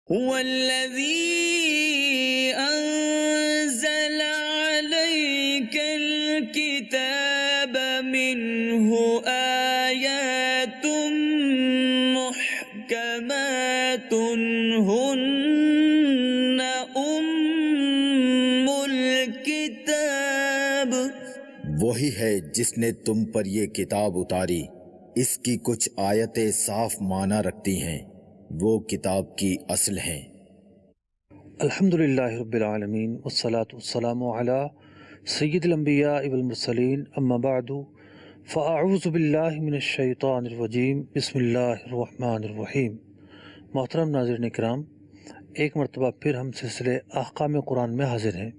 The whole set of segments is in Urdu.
هو الذي أنزل عليك الكتاب منه آيات محكمات هن أم الكتاب. وہی ہے جس نے تم پر یہ کتاب اتاری، اس کی کچھ آیتیں صاف معنی رکھتی ہیں، وہ کتاب کی اصل ہیں۔ الحمدللہ رب العالمین والصلاة والسلام علی سید الانبیاء والمرسلین، اما بعد فاعوذ باللہ من الشیطان الرجیم، بسم اللہ الرحمن الرحیم۔ محترم ناظرین کرام، ایک مرتبہ پھر ہم سلسلے احکام قرآن میں حاضر ہیں۔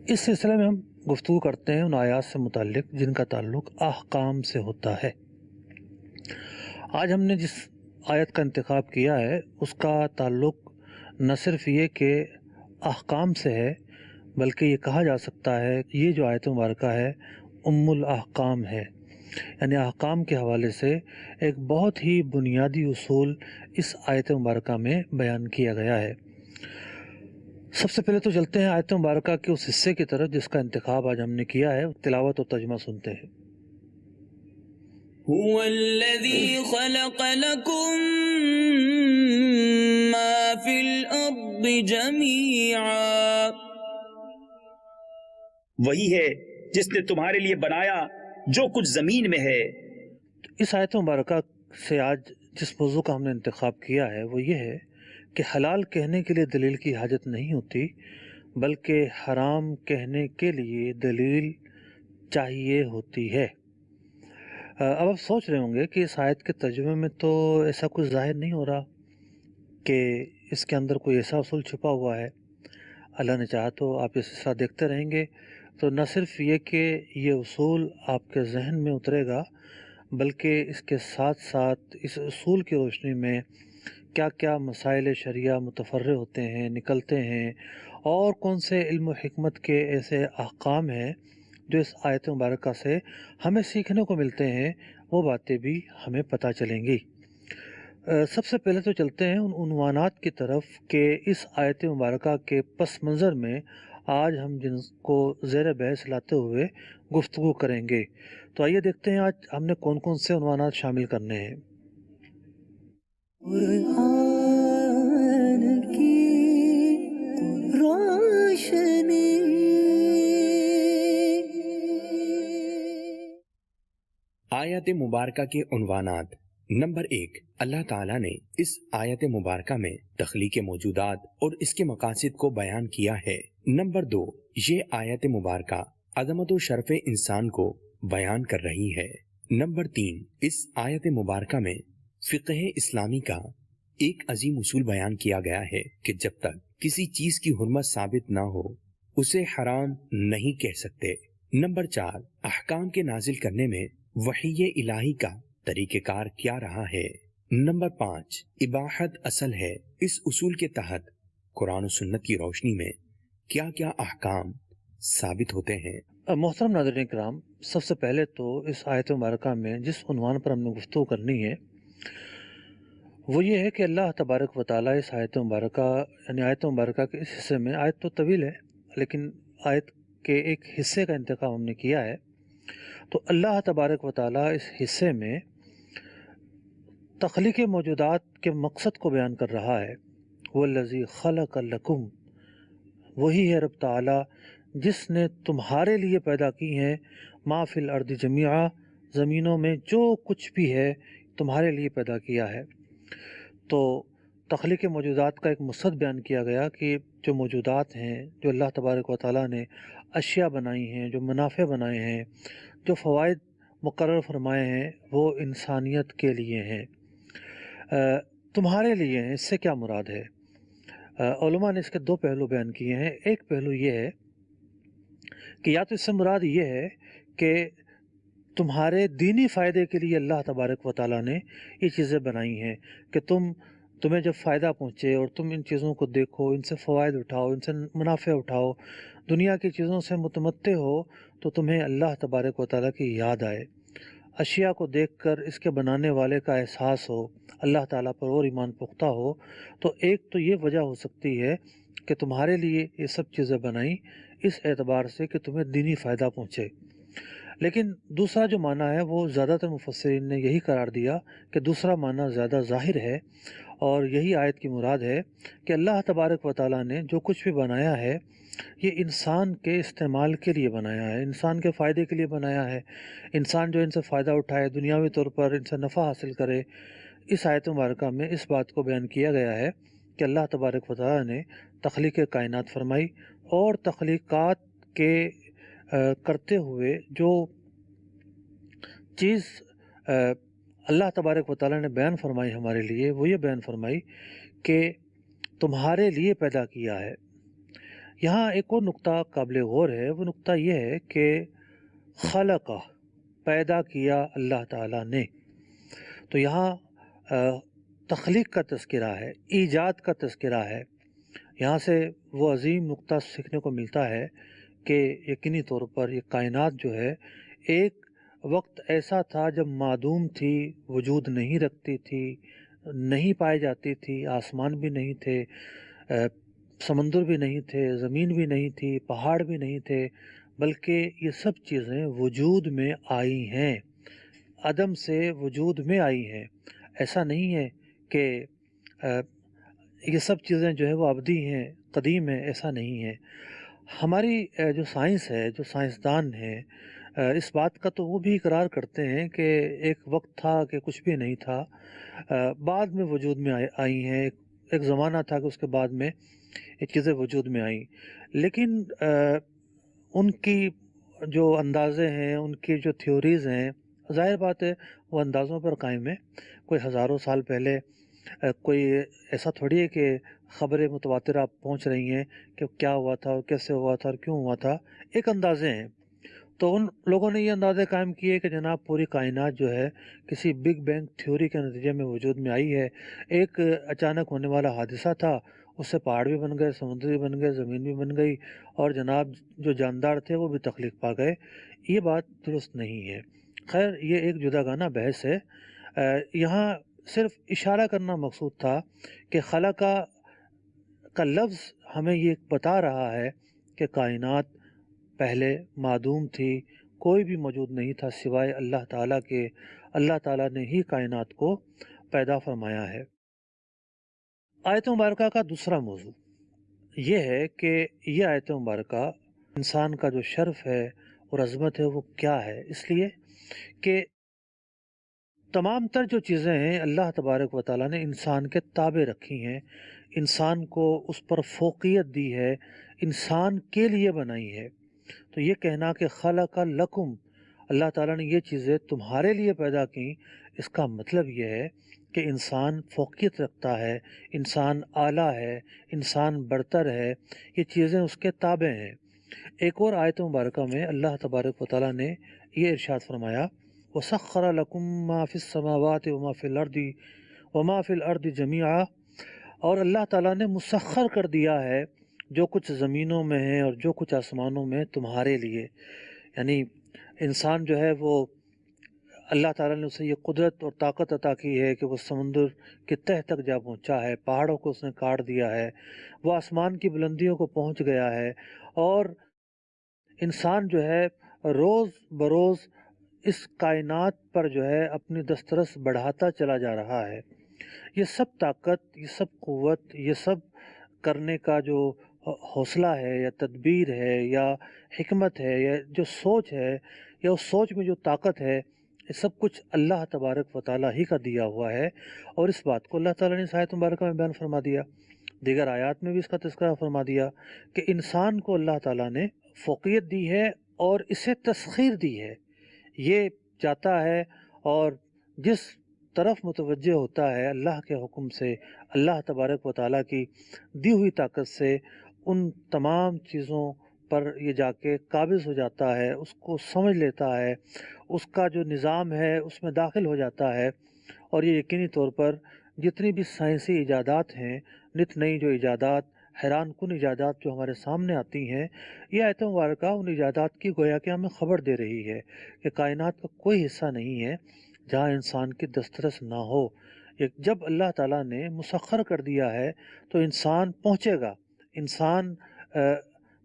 اس سلسلے میں ہم گفتگو کرتے ہیں ان آیات سے متعلق جن کا تعلق احکام سے ہوتا ہے۔ آج ہم نے جس آیت کا انتخاب کیا ہے اس کا تعلق نہ صرف یہ کہ احکام سے ہے، بلکہ یہ کہا جا سکتا ہے کہ یہ جو آیت مبارکہ ہے ام الاحکام ہے، یعنی احکام کے حوالے سے ایک بہت ہی بنیادی اصول اس آیت مبارکہ میں بیان کیا گیا ہے۔ سب سے پہلے تو چلتے ہیں آیت مبارکہ کے اس حصے کی طرف جس کا انتخاب آج ہم نے کیا ہے، تلاوت اور ترجمہ سنتے ہیں۔ هو الذي خلق لكم ما في الأرض جميعا. وہی ہے جس نے تمہارے لیے بنایا جو کچھ زمین میں ہے۔ اس آیت مبارکہ سے آج جس موضوع کا ہم نے انتخاب کیا ہے وہ یہ ہے کہ حلال کہنے کے لیے دلیل کی حاجت نہیں ہوتی، بلکہ حرام کہنے کے لیے دلیل چاہیے ہوتی ہے۔ اب آپ سوچ رہے ہوں گے کہ اس آیت کے ترجمے میں تو ایسا کچھ ظاہر نہیں ہو رہا کہ اس کے اندر کوئی ایسا اصول چھپا ہوا ہے۔ اللہ نے چاہا تو آپ یہ سلسلہ دیکھتے رہیں گے تو نہ صرف یہ کہ یہ اصول آپ کے ذہن میں اترے گا، بلکہ اس کے ساتھ ساتھ اس اصول کی روشنی میں کیا کیا مسائل شرعیہ متفرع ہوتے ہیں، نکلتے ہیں، اور کون سے علم و حکمت کے ایسے احکام ہیں جو اس آیت مبارکہ سے ہمیں سیکھنے کو ملتے ہیں، وہ باتیں بھی ہمیں پتہ چلیں گی۔ سب سے پہلے تو چلتے ہیں ان عنوانات کی طرف کہ اس آیت مبارکہ کے پس منظر میں آج ہم جن کو زیر بحث لاتے ہوئے گفتگو کریں گے۔ تو آئیے دیکھتے ہیں آج ہم نے کون کون سے عنوانات شامل کرنے ہیں۔ قرآن کی روشنی. آیت مبارکہ کے عنوانات۔ نمبر 1، اللہ تعالیٰ نے اس آیت مبارکہ میں تخلیق موجودات اور اس کے مقاصد کو بیان کیا ہے۔ نمبر 2، یہ آیت مبارکہ عظمت و شرف انسان کو بیان کر رہی ہے۔ نمبر 3، اس آیت مبارکہ میں فقہ اسلامی کا ایک عظیم اصول بیان کیا گیا ہے کہ جب تک کسی چیز کی حرمت ثابت نہ ہو اسے حرام نہیں کہہ سکتے۔ نمبر 4، احکام کے نازل کرنے میں وحی الہی کا طریقہ کار کیا رہا ہے۔ نمبر 5، اباحت اصل ہے۔ اس اصول کے تحت قرآن و سنت کی روشنی میں کیا کیا احکام ثابت ہوتے ہیں۔ محترم ناظرین کرام، سب سے پہلے تو اس آیت مبارکہ میں جس عنوان پر ہم نے گفتگو کرنی ہے وہ یہ ہے کہ اللہ تبارک و تعالیٰ اس آیت مبارکہ یعنی آیت مبارکہ کے اس حصے میں، آیت تو طویل ہے لیکن آیت کے ایک حصے کا انتخاب ہم نے کیا ہے، تو اللہ تبارک و تعالیٰ اس حصے میں تخلیق موجودات کے مقصد کو بیان کر رہا ہے۔ وَالَّذِي خَلَقَ لَكُمْ، وہی ہے رب تعالیٰ جس نے تمہارے لیے پیدا کی ہیں ما فی الارض جمیعا، زمینوں میں جو کچھ بھی ہے تمہارے لیے پیدا کیا ہے۔ تو تخلیق موجودات کا ایک مقصد بیان کیا گیا کہ جو موجودات ہیں، جو اللہ تبارک و تعالیٰ نے اشیاء بنائی ہیں، جو منافع بنائے ہیں، جو فوائد مقرر فرمائے ہیں، وہ انسانیت کے لیے ہیں، تمہارے لیے ہیں۔ اس سے کیا مراد ہے؟ علماء نے اس کے دو پہلو بیان کیے ہیں۔ ایک پہلو یہ ہے کہ یا تو اس سے مراد یہ ہے کہ تمہارے دینی فائدے کے لیے اللہ تبارک و تعالیٰ نے یہ چیزیں بنائی ہیں کہ تمہیں جب فائدہ پہنچے اور تم ان چیزوں کو دیکھو، ان سے فوائد اٹھاؤ، ان سے منافع اٹھاؤ، دنیا کی چیزوں سے متمتع ہو، تو تمہیں اللہ تبارک و تعالیٰ کی یاد آئے۔ اشیاء کو دیکھ کر اس کے بنانے والے کا احساس ہو، اللہ تعالیٰ پر اور ایمان پختہ ہو، تو ایک تو یہ وجہ ہو سکتی ہے کہ تمہارے لیے یہ سب چیزیں بنائیں اس اعتبار سے کہ تمہیں دینی فائدہ پہنچے۔ لیکن دوسرا جو معنی ہے وہ زیادہ تر مفسرین نے یہی قرار دیا کہ دوسرا معنی زیادہ ظاہر ہے، اور یہی آیت کی مراد ہے کہ اللہ تبارک و تعالیٰ نے جو کچھ بھی بنایا ہے یہ انسان کے استعمال کے لیے بنایا ہے، انسان کے فائدے کے لیے بنایا ہے، انسان جو ان سے فائدہ اٹھائے، دنیاوی طور پر ان سے نفع حاصل کرے۔ اس آیت مبارکہ میں اس بات کو بیان کیا گیا ہے کہ اللہ تبارک و تعالیٰ نے تخلیق کائنات فرمائی، اور تخلیقات کے کرتے ہوئے جو چیز اللہ تبارک و تعالیٰ نے بیان فرمائی ہمارے لیے، وہ یہ بیان فرمائی کہ تمہارے لیے پیدا کیا ہے۔ یہاں ایک اور نقطہ قابل غور ہے، وہ نقطہ یہ ہے کہ خلقہ، پیدا کیا اللہ تعالیٰ نے۔ تو یہاں تخلیق کا تذکرہ ہے، ایجاد کا تذکرہ ہے۔ یہاں سے وہ عظیم نقطہ سیکھنے کو ملتا ہے کہ یقینی طور پر یہ کائنات جو ہے ایک وقت ایسا تھا جب معدوم تھی، وجود نہیں رکھتی تھی، نہیں پائی جاتی تھی، آسمان بھی نہیں تھے، سمندر بھی نہیں تھے، زمین بھی نہیں تھی، پہاڑ بھی نہیں تھے، بلکہ یہ سب چیزیں وجود میں آئی ہیں، عدم سے وجود میں آئی ہیں۔ ایسا نہیں ہے کہ یہ سب چیزیں جو ہے وہ ابدی ہیں، قدیم ہیں، ایسا نہیں ہے۔ ہماری جو سائنس ہے، جو سائنسدان ہیں، اس بات کا تو وہ بھی اقرار کرتے ہیں کہ ایک وقت تھا کہ کچھ بھی نہیں تھا، بعد میں وجود میں آئی ہیں، ایک زمانہ تھا کہ اس کے بعد میں یہ چیزیں وجود میں آئیں۔ لیکن ان کی جو اندازے ہیں، ان کی جو تھیوریز ہیں، ظاہر بات ہے وہ اندازوں پر قائم ہے۔ کوئی ہزاروں سال پہلے کوئی ایسا تھوڑی ہے کہ خبریں متواترہ پہنچ رہی ہیں کہ کیا ہوا تھا اور کیسے ہوا تھا اور کیوں ہوا تھا، ایک اندازے ہیں۔ تو ان لوگوں نے یہ اندازے قائم کیے کہ جناب پوری کائنات جو ہے کسی بگ بینگ تھیوری کے نتیجے میں وجود میں آئی ہے، ایک اچانک ہونے والا حادثہ تھا، اس سے پہاڑ بھی بن گئے، سمندر بھی بن گئے، زمین بھی بن گئی، اور جناب جو جاندار تھے وہ بھی تخلیق پا گئے۔ یہ بات درست نہیں ہے۔ خیر، یہ ایک جداگانہ بحث ہے۔ یہاں صرف اشارہ کرنا مقصود تھا کہ خلقہ کا لفظ ہمیں یہ بتا رہا ہے کہ کائنات پہلے معدوم تھی، کوئی بھی موجود نہیں تھا سوائے اللہ تعالیٰ کے۔ اللہ تعالیٰ نے ہی کائنات کو پیدا فرمایا ہے۔ آیت مبارکہ کا دوسرا موضوع یہ ہے کہ یہ آیت مبارکہ انسان کا جو شرف ہے اور عظمت ہے وہ کیا ہے، اس لیے کہ تمام تر جو چیزیں ہیں اللہ تبارک و تعالیٰ نے انسان کے تابع رکھی ہیں، انسان کو اس پر فوقیت دی ہے، انسان کے لیے بنائی ہے۔ تو یہ کہنا کہ خلق لکم، اللہ تعالیٰ نے یہ چیزیں تمہارے لیے پیدا کی، اس کا مطلب یہ ہے کہ انسان فوقیت رکھتا ہے، انسان اعلیٰ ہے، انسان برتر ہے، یہ چیزیں اس کے تابع ہیں۔ ایک اور آیت مبارکہ میں اللہ تبارک و تعالیٰ نے یہ ارشاد فرمایا، وَسَخَّرَ لَكُم مَّا فِي السَّمَاوَاتِ وَمَا فِي الْأَرْضِ وَمَا فِي الْأَرْضِ جَمِيعًا، اور اللہ تعالیٰ نے مسخر کر دیا ہے جو کچھ زمینوں میں ہے اور جو کچھ آسمانوں میں تمہارے لیے۔ یعنی انسان جو ہے وہ اللہ تعالیٰ نے اسے یہ قدرت اور طاقت عطا کی ہے کہ وہ سمندر کے تہ تک جا پہنچا ہے، پہاڑوں کو اس نے کاٹ دیا ہے، وہ آسمان کی بلندیوں کو پہنچ گیا ہے، اور انسان جو ہے روز بروز اس کائنات پر جو ہے اپنی دسترس بڑھاتا چلا جا رہا ہے۔ یہ سب طاقت، یہ سب قوت، یہ سب کرنے کا جو حوصلہ ہے یا تدبیر ہے یا حکمت ہے یا جو سوچ ہے یا اس سوچ میں جو طاقت ہے، یہ سب کچھ اللہ تبارک و تعالیٰ ہی کا دیا ہوا ہے، اور اس بات کو اللہ تعالیٰ نے اس آیت مبارکہ میں بیان فرما دیا۔ دیگر آیات میں بھی اس کا تذکرہ فرما دیا کہ انسان کو اللہ تعالیٰ نے فوقیت دی ہے اور اسے تسخیر دی ہے۔ یہ چاہتا ہے اور جس طرف متوجہ ہوتا ہے اللہ کے حکم سے، اللہ تبارک و تعالیٰ کی دی ہوئی طاقت سے، ان تمام چیزوں پر یہ جا کے قابض ہو جاتا ہے، اس کو سمجھ لیتا ہے، اس کا جو نظام ہے اس میں داخل ہو جاتا ہے۔ اور یہ یقینی طور پر جتنی بھی سائنسی ایجادات ہیں، نت نئی جو ایجادات حیران کن ایجادات جو ہمارے سامنے آتی ہیں، یہ آیت مبارکہ ان ایجادات کی گویا کہ ہمیں خبر دے رہی ہے کہ کائنات کا کوئی حصہ نہیں ہے جہاں انسان کی دسترس نہ ہو۔ جب اللہ تعالیٰ نے مسخر کر دیا ہے تو انسان پہنچے گا، انسان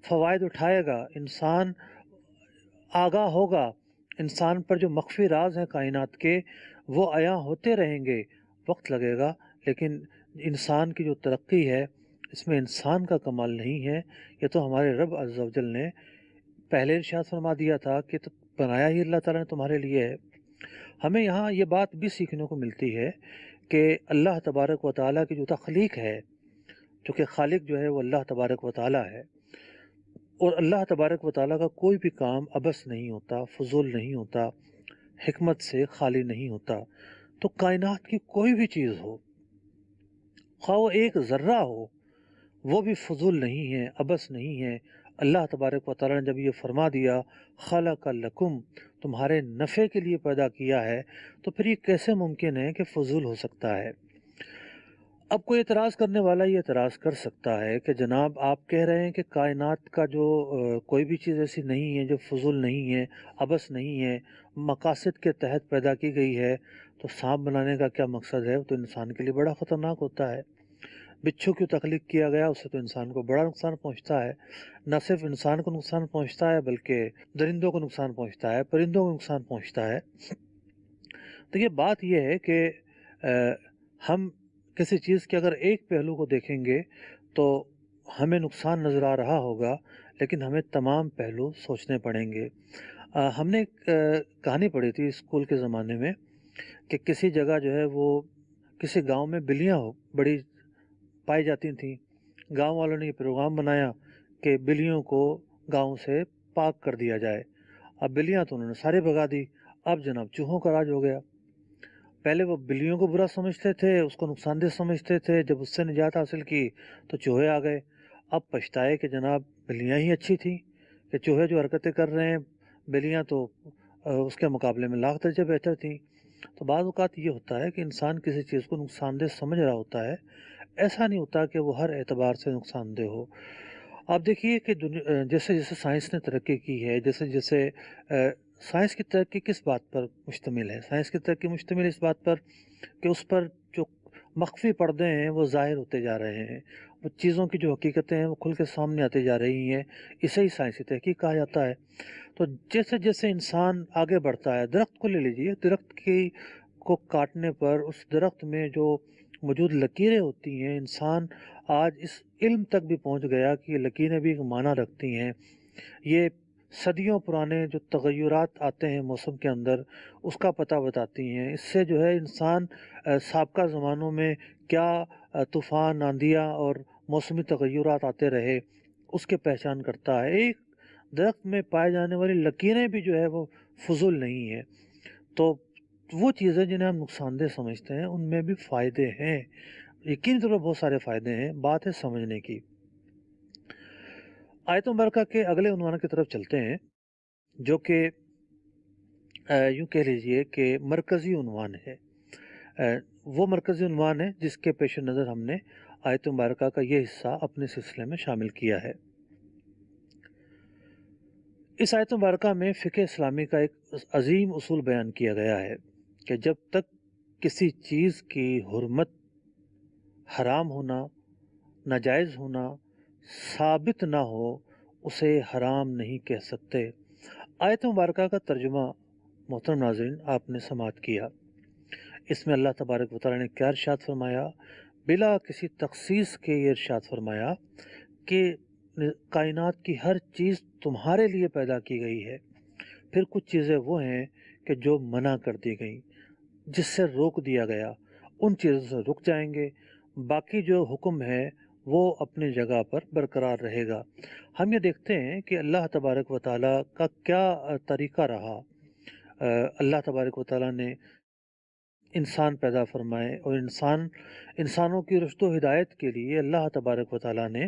فوائد اٹھائے گا، انسان آگاہ ہوگا، انسان پر جو مخفی راز ہیں کائنات کے وہ عیاں ہوتے رہیں گے، وقت لگے گا، لیکن انسان کی جو ترقی ہے اس میں انسان کا کمال نہیں ہے، یہ تو ہمارے رب عز و جل نے پہلے ارشاد فرما دیا تھا کہ تو بنایا ہی اللہ تعالیٰ نے تمہارے لیے ہے۔ ہمیں یہاں یہ بات بھی سیکھنے کو ملتی ہے کہ اللہ تبارک و تعالیٰ کی جو تخلیق ہے، چونکہ خالق جو ہے وہ اللہ تبارک و تعالیٰ ہے، اور اللہ تبارک و تعالیٰ کا کوئی بھی کام عبث نہیں ہوتا، فضول نہیں ہوتا، حکمت سے خالی نہیں ہوتا۔ تو کائنات کی کوئی بھی چیز ہو، خواہ وہ ایک ذرہ ہو، وہ بھی فضول نہیں ہے، عبث نہیں ہے۔ اللہ تبارک و تعالیٰ نے جب یہ فرما دیا خلق لکم، تمہارے نفع کے لیے پیدا کیا ہے، تو پھر یہ کیسے ممکن ہے کہ فضول ہو سکتا ہے؟ اب کوئی اعتراض کرنے والا یہ اعتراض کر سکتا ہے کہ جناب آپ کہہ رہے ہیں کہ کائنات کا جو کوئی بھی چیز ایسی نہیں ہے جو فضول نہیں ہے، عبث نہیں ہے، مقاصد کے تحت پیدا کی گئی ہے، تو سانپ بنانے کا کیا مقصد ہے؟ وہ تو انسان کے لیے بڑا خطرناک ہوتا ہے۔ بچھو کی تخلیق کیا گیا، اس سے تو انسان کو بڑا نقصان پہنچتا ہے، نہ صرف انسان کو نقصان پہنچتا ہے بلکہ درندوں کو نقصان پہنچتا ہے، پرندوں کو نقصان پہنچتا ہے۔ تو یہ بات یہ ہے کہ ہم کسی چیز کے اگر ایک پہلو کو دیکھیں گے تو ہمیں نقصان نظر آ رہا ہوگا، لیکن ہمیں تمام پہلو سوچنے پڑیں گے۔ ہم نے ایک کہانی پڑھی تھی اسکول کے زمانے میں کہ کسی جگہ جو ہے وہ کسی گاؤں میں بلیاں بڑی پائی جاتی تھیں۔ گاؤں والوں نے یہ پروگرام بنایا کہ بلیوں کو گاؤں سے پاک کر دیا جائے۔ اب بلیاں تو انہوں نے سارے بھگا دی، اب جناب چوہوں کا راج ہو گیا۔ پہلے وہ بلیوں کو برا سمجھتے تھے، اس کو نقصان دہ سمجھتے تھے، جب اس سے نجات حاصل کی تو چوہے آ گئے۔ اب پچھتائے کہ جناب بلیاں ہی اچھی تھیں، کہ چوہے جو حرکتیں کر رہے ہیں، بلیاں تو اس کے مقابلے میں لاکھ درجے بہتر تھیں۔ تو بعض اوقات یہ ہوتا ہے کہ انسان کسی چیز کو نقصان دہ سمجھ رہا ہوتا ہے، ایسا نہیں ہوتا کہ وہ ہر اعتبار سے نقصان دہ ہو۔ آپ دیکھیے کہ جیسے جیسے سائنس نے ترقی کی ہے، جیسے جیسے سائنس کی ترقی کس بات پر مشتمل ہے؟ سائنس کی ترقی مشتمل اس بات پر کہ اس پر جو مخفی پردے ہیں وہ ظاہر ہوتے جا رہے ہیں، وہ چیزوں کی جو حقیقتیں ہیں وہ کھل کے سامنے آتے جا رہی ہیں، اسے ہی سائنسی تحقیق کہا جاتا ہے۔ تو جیسے جیسے انسان آگے بڑھتا ہے، درخت کو لے لیجیے، درخت کو کاٹنے پر اس درخت میں جو موجود لکیریں ہوتی ہیں، انسان آج اس علم تک بھی پہنچ گیا کہ یہ لکیریں بھی ایک معنی رکھتی ہیں۔ یہ صدیوں پرانے جو تغیرات آتے ہیں موسم کے اندر اس کا پتہ بتاتی ہیں۔ اس سے جو ہے انسان سابقہ زمانوں میں کیا طوفان، آندھیاں اور موسمی تغیرات آتے رہے اس کے پہچان کرتا ہے۔ ایک درخت میں پائے جانے والی لکیریں بھی جو ہے وہ فضول نہیں ہیں۔ تو وہ چیزیں جنہیں ہم نقصان دہ سمجھتے ہیں ان میں بھی فائدے ہیں، یقینی طور پر بہت سارے فائدے ہیں، بات ہے سمجھنے کی۔ آیت مبارکہ کے اگلے عنوان کی طرف چلتے ہیں جو کہ یوں کہہ لیجئے کہ مرکزی عنوان ہے۔ وہ مرکزی عنوان ہے جس کے پیش نظر ہم نے آیت مبارکہ کا یہ حصہ اپنے سلسلے میں شامل کیا ہے۔ اس آیت مبارکہ میں فقہ اسلامی کا ایک عظیم اصول بیان کیا گیا ہے کہ جب تک کسی چیز کی حرمت، حرام ہونا، ناجائز ہونا ثابت نہ ہو اسے حرام نہیں کہہ سکتے۔ آیت مبارکہ کا ترجمہ محترم ناظرین آپ نے سماعت کیا۔ اس میں اللہ تبارک و تعالیٰ نے کیا ارشاد فرمایا؟ بلا کسی تخصیص کے یہ ارشاد فرمایا کہ کائنات کی ہر چیز تمہارے لیے پیدا کی گئی ہے۔ پھر کچھ چیزیں وہ ہیں کہ جو منع کر دی گئیں، جس سے روک دیا گیا، ان چیزوں سے رک جائیں گے، باقی جو حکم ہے وہ اپنی جگہ پر برقرار رہے گا۔ ہم یہ دیکھتے ہیں کہ اللہ تبارک و تعالیٰ کا کیا طریقہ رہا۔ اللہ تبارک و تعالیٰ نے انسان پیدا فرمائے اور انسانوں کی رشد و ہدایت کے لیے اللہ تبارک و تعالیٰ نے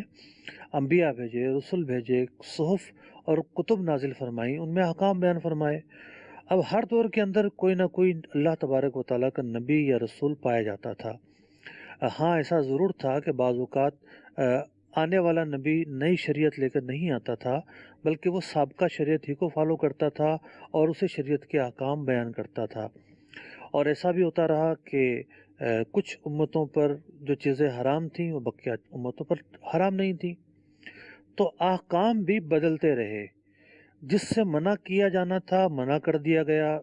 انبیاء بھیجے، رسول بھیجے، صحف اور کتب نازل فرمائیں، ان میں احکام بیان فرمائے۔ اب ہر دور کے اندر کوئی نہ کوئی اللہ تبارک و تعالیٰ کا نبی یا رسول پایا جاتا تھا۔ ہاں ایسا ضرور تھا کہ بعض اوقات آنے والا نبی نئی شریعت لے کر نہیں آتا تھا، بلکہ وہ سابقہ شریعت ہی کو فالو کرتا تھا اور اسے شریعت کے احکام بیان کرتا تھا۔ اور ایسا بھی ہوتا رہا کہ کچھ امتوں پر جو چیزیں حرام تھیں وہ بقیہ امتوں پر حرام نہیں تھیں، تو احکام بھی بدلتے رہے۔ جس سے منع کیا جانا تھا منع کر دیا گیا،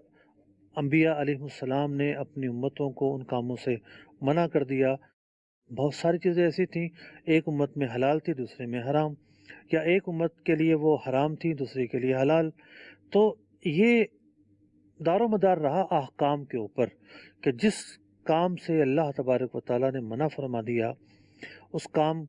انبیاء علیہ السلام نے اپنی امتوں کو ان کاموں سے منع کر دیا۔ بہت ساری چیزیں ایسی تھیں، ایک امت میں حلال تھی دوسرے میں حرام، یا ایک امت کے لیے وہ حرام تھی دوسری کے لیے حلال۔ تو یہ دار و مدار رہا احکام کے اوپر کہ جس کام سے اللہ تبارک و تعالیٰ نے منع فرما دیا، اس کام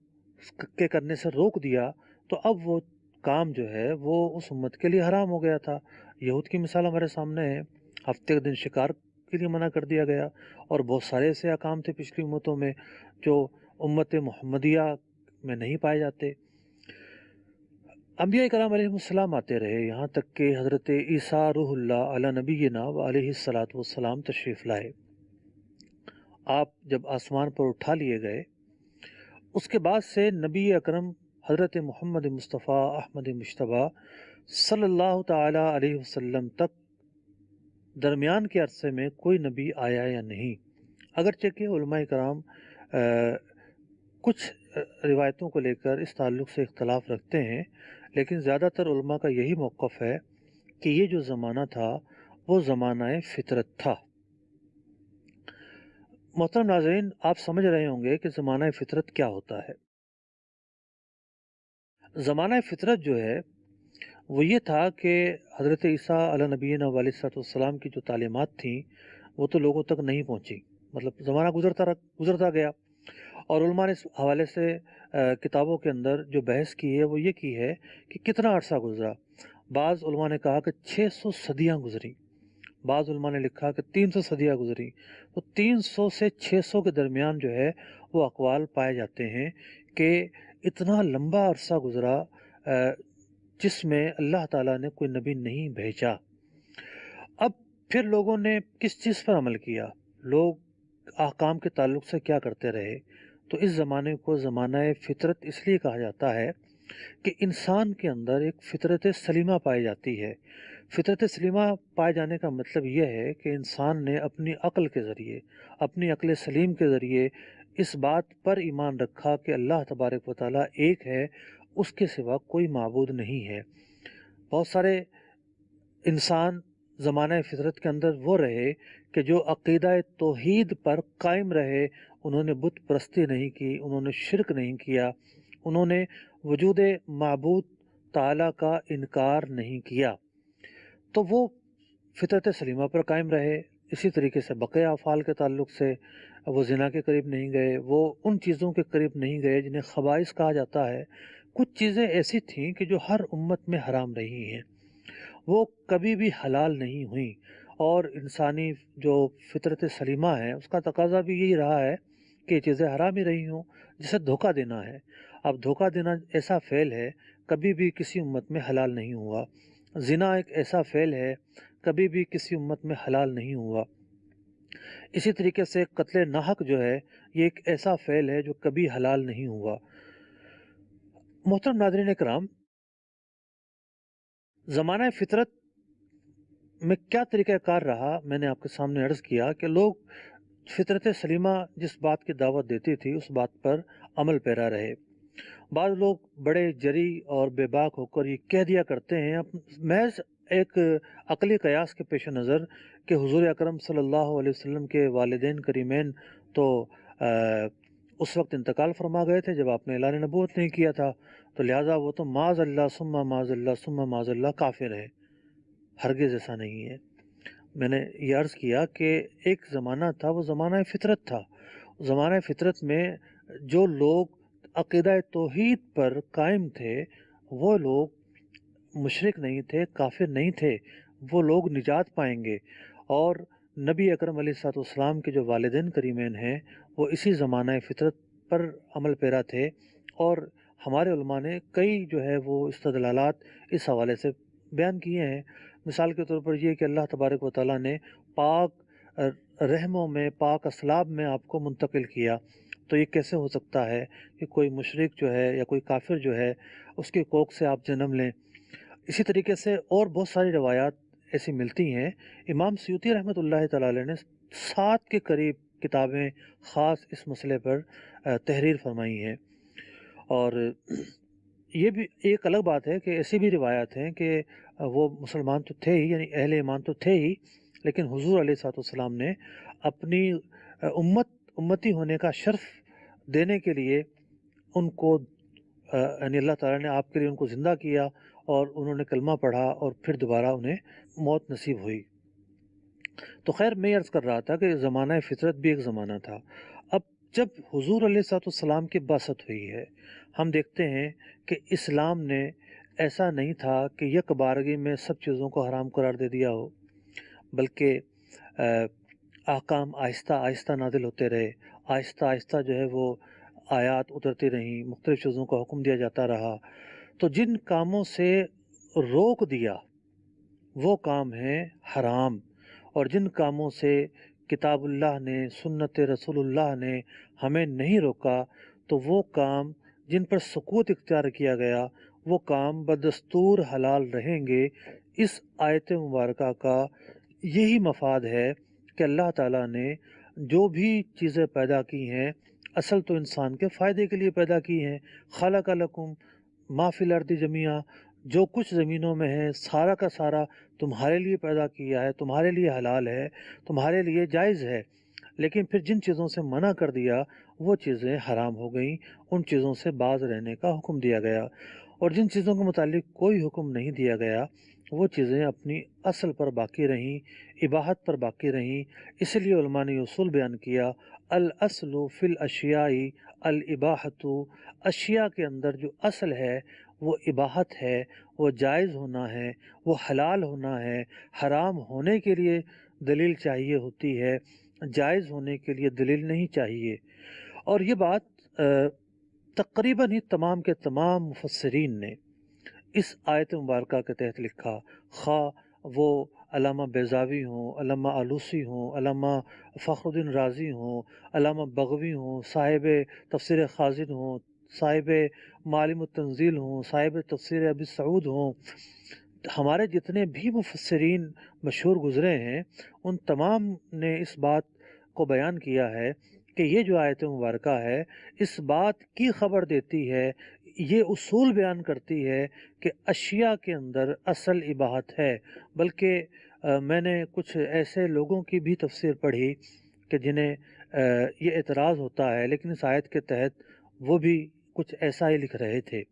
کے کرنے سے روک دیا، تو اب وہ کام جو ہے وہ اس امت کے لیے حرام ہو گیا تھا۔ یہود کی مثال ہمارے سامنے ہے، ہفتے کے دن شکار کے لیے منع کر دیا گیا، اور بہت سارے ایسے احکام تھے پچھلی امتوں میں جو امت محمدیہ میں نہیں پائے جاتے۔ انبیاء کرام علیہ السلام آتے رہے، یہاں تک کہ حضرت عیسیٰ روح اللہ علی نبینا و علیہ الصلاۃ والسلام تشریف لائے۔ آپ جب آسمان پر اٹھا لیے گئے، اس کے بعد سے نبی اکرم حضرت محمد مصطفیٰ احمد مجتبیٰ صلی اللہ تعالی علیہ وسلم تک درمیان کے عرصے میں کوئی نبی آیا یا نہیں۔ اگرچہ کہ علماء کرام کچھ روایتوں کو لے کر اس تعلق سے اختلاف رکھتے ہیں، لیکن زیادہ تر علماء کا یہی موقف ہے کہ یہ جو زمانہ تھا وہ زمانہ فطرت تھا۔ محترم ناظرین، آپ سمجھ رہے ہوں گے کہ زمانہ فطرت کیا ہوتا ہے۔ زمانہ فطرت جو ہے وہ یہ تھا کہ حضرت عیسیٰ علیہ نبینا علیہ السلام کی جو تعلیمات تھیں وہ تو لوگوں تک نہیں پہنچی، مطلب زمانہ گزرتا گیا، اور علماء نے اس حوالے سے کتابوں کے اندر جو بحث کی ہے وہ یہ کی ہے کہ کتنا عرصہ گزرا۔ بعض علماء نے کہا کہ 600 صدیاں گزری، بعض علماء نے لکھا کہ 300 صدیاں گزری۔ تو 300 سے 600 کے درمیان جو ہے وہ اقوال پائے جاتے ہیں کہ اتنا لمبا عرصہ گزرا جس میں اللہ تعالیٰ نے کوئی نبی نہیں بھیجا۔ اب پھر لوگوں نے کس چیز پر عمل کیا، لوگ احکام کے تعلق سے کیا کرتے رہے؟ تو اس زمانے کو زمانہ فطرت اس لیے کہا جاتا ہے کہ انسان کے اندر ایک فطرت سلیمہ پائی جاتی ہے۔ فطرت سلیمہ پائے جانے کا مطلب یہ ہے کہ انسان نے اپنی عقل کے ذریعے، اپنی عقل سلیم کے ذریعے اس بات پر ایمان رکھا کہ اللہ تبارک و تعالیٰ ایک ہے، اس کے سوا کوئی معبود نہیں ہے۔ بہت سارے انسان زمانہ فطرت کے اندر وہ رہے کہ جو عقیدہ توحید پر قائم رہے، انہوں نے بت پرستی نہیں کی، انہوں نے شرک نہیں کیا، انہوں نے وجود معبود تعالیٰ کا انکار نہیں کیا، تو وہ فطرت سلیمہ پر قائم رہے۔ اسی طریقے سے بقیہ افعال کے تعلق سے وہ زنا کے قریب نہیں گئے، وہ ان چیزوں کے قریب نہیں گئے جنہیں خبائث کہا جاتا ہے۔ کچھ چیزیں ایسی تھیں کہ جو ہر امت میں حرام رہی ہیں، وہ کبھی بھی حلال نہیں ہوئیں، اور انسانی جو فطرت سلیمہ ہے اس کا تقاضا بھی یہی رہا ہے کہ یہ چیزیں حرام ہی رہی ہوں، جسے دھوکہ دینا ہے۔ اب دھوکہ دینا ایسا فعل ہے کبھی بھی کسی امت میں حلال نہیں ہوا، زنا ایک ایسا فعل ہے کبھی بھی کسی امت میں حلال نہیں ہوا۔ اسی طریقے سے قتل ناحق جو ہے یہ ایک ایسا فعل ہے جو کبھی حلال نہیں ہوا۔ محترم ناظرین کرام، زمانہ فطرت میں کیا طریقہ کار رہا، میں نے آپ کے سامنے عرض کیا کہ لوگ فطرت سلیمہ جس بات کی دعوت دیتی تھی اس بات پر عمل پیرا رہے۔ بعض لوگ بڑے جری اور بے باک ہو کر یہ کہہ دیا کرتے ہیں محض ایک عقلی قیاس کے پیش نظر کہ حضور اکرم صلی اللہ علیہ وسلم کے والدین کریمین تو اس وقت انتقال فرما گئے تھے جب آپ نے اعلان نبوت نہیں کیا تھا، تو لہٰذا وہ تو معاذ اللہ ثم معاذ اللہ ثم معاذ اللہ کافر ہے۔ ہرگز ایسا نہیں ہے۔ میں نے یہ عرض کیا کہ ایک زمانہ تھا، وہ زمانہ فطرت تھا۔ زمانہ فطرت میں جو لوگ عقیدہ توحید پر قائم تھے وہ لوگ مشرک نہیں تھے، کافر نہیں تھے، وہ لوگ نجات پائیں گے۔ اور نبی اکرم علیہ الصلوۃ والسلام کے جو والدین کریمین ہیں وہ اسی زمانہ فطرت پر عمل پیرا تھے، اور ہمارے علماء نے کئی جو ہے وہ استدلالات اس حوالے سے بیان کیے ہیں۔ مثال کے طور پر یہ کہ اللہ تبارک و تعالیٰ نے پاک رحموں میں، پاک اسلاب میں آپ کو منتقل کیا، تو یہ کیسے ہو سکتا ہے کہ کوئی مشرک جو ہے یا کوئی کافر جو ہے اس کی کوکھ سے آپ جنم لیں؟ اسی طریقے سے اور بہت ساری روایات ایسی ملتی ہیں۔ امام سیوطی رحمۃ اللہ تعالی علیہ نے 7 کے قریب کتابیں خاص اس مسئلے پر تحریر فرمائی ہیں، اور یہ بھی ایک الگ بات ہے کہ ایسی بھی روایات ہیں کہ وہ مسلمان تو تھے ہی، یعنی اہل ایمان تو تھے ہی، لیکن حضور علیہ الصلوۃ والسلام نے اپنی امتی ہونے کا شرف دینے کے لیے ان کو یعنی اللہ تعالیٰ نے آپ کے لیے ان کو زندہ کیا، اور انہوں نے کلمہ پڑھا اور پھر دوبارہ انہیں موت نصیب ہوئی۔ تو خیر، میں عرض کر رہا تھا کہ زمانہ فطرت بھی ایک زمانہ تھا۔ اب جب حضور علیہ الصلوۃ والسلام کی بعثت ہوئی ہے، ہم دیکھتے ہیں کہ اسلام نے ایسا نہیں تھا کہ یک بارگی میں سب چیزوں کو حرام قرار دے دیا ہو، بلکہ احکام آہستہ آہستہ نازل ہوتے رہے، آہستہ آہستہ جو ہے وہ آیات اترتی رہیں، مختلف چیزوں کا حکم دیا جاتا رہا۔ تو جن کاموں سے روک دیا وہ کام ہیں حرام، اور جن کاموں سے کتاب اللہ نے، سنت رسول اللہ نے ہمیں نہیں روکا، تو وہ کام جن پر سکوت اختیار کیا گیا وہ کام بدستور حلال رہیں گے۔ اس آیت مبارکہ کا یہی مفاد ہے کہ اللہ تعالیٰ نے جو بھی چیزیں پیدا کی ہیں اصل تو انسان کے فائدے کے لیے پیدا کی ہیں۔ خلق لکم ما فی الارض جمیعا، جو کچھ زمینوں میں ہے سارا کا سارا تمہارے لیے پیدا کیا ہے، تمہارے لیے حلال ہے، تمہارے لیے جائز ہے، لیکن پھر جن چیزوں سے منع کر دیا وہ چیزیں حرام ہو گئیں، ان چیزوں سے باز رہنے کا حکم دیا گیا، اور جن چیزوں کے متعلق کوئی حکم نہیں دیا گیا وہ چیزیں اپنی اصل پر باقی رہیں، اباحت پر باقی رہیں۔ اس لیے علماء نے اصول بیان کیا، الاصل فی الاشیاء الاباحۃ، اشیاء کے اندر جو اصل ہے وہ اباحت ہے، وہ جائز ہونا ہے، وہ حلال ہونا ہے۔ حرام ہونے کے لیے دلیل چاہیے ہوتی ہے، جائز ہونے کے لیے دلیل نہیں چاہیے۔ اور یہ بات تقریباً ہی تمام کے تمام مفسرین نے اس آیت مبارکہ کے تحت لکھا، خواہ وہ علامہ بیضاوی ہوں، علامہ آلوسی ہوں، علامہ فخر الدین رازی ہوں، علامہ بغوی ہوں، صاحب تفسیر خازن ہوں، صاحب معالم التنزیل ہوں، صاحب تفسیر ابی سعود ہوں، ہمارے جتنے بھی مفسرین مشہور گزرے ہیں ان تمام نے اس بات کو بیان کیا ہے کہ یہ جو آیت مبارکہ ہے اس بات کی خبر دیتی ہے، یہ اصول بیان کرتی ہے کہ اشیاء کے اندر اصل اباحت ہے۔ بلکہ میں نے کچھ ایسے لوگوں کی بھی تفسیر پڑھی کہ جنہیں یہ اعتراض ہوتا ہے، لیکن اس آیت کے تحت وہ بھی کچھ ایسا ہی لکھ رہے تھے۔